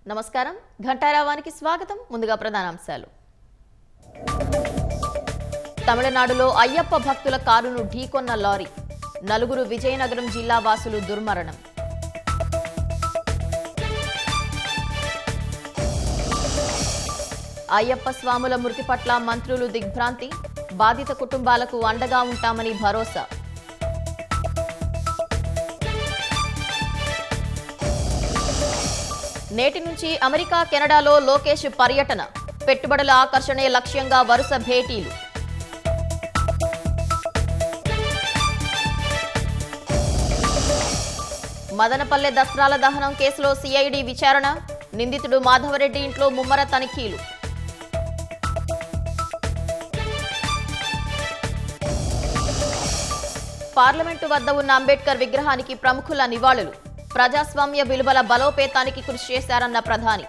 నమస్కారం ఘంటారావానికి స్వాగతం ముందుగా ప్రధానాంశాలు తమిళనాడులో అయ్యప్ప భక్తుల కారును ఢీకొన్న లారీ నలుగురు విజయనగరం జిల్లా వాసులు దుర్మరణం అయ్యప్ప స్వాముల మృతి పట్ల మంత్రులు దిగ్భ్రాంతి బాధిత కుటుంబాలకు అండగా ఉంటామని భరోసా నేటి నుంచి అమెరికా కెనడాలో లోకేష్ పర్యటన పెట్టుబడుల ఆకర్షణే లక్ష్యంగా వరుస భేటీలు మదనపల్లె దసరాల దహనం కేసులో సిఐడి విచారణ నిందితుడు మాధవరెడ్డి ఇంట్లో ముమ్మర తనిఖీలు పార్లమెంటు వద్ద ఉన్న అంబేద్కర్ విగ్రహానికి ప్రముఖుల నివాళులు ప్రజాస్వామ్య విలువల బలోపేతానికి కృషి చేశారన్న ప్రధాని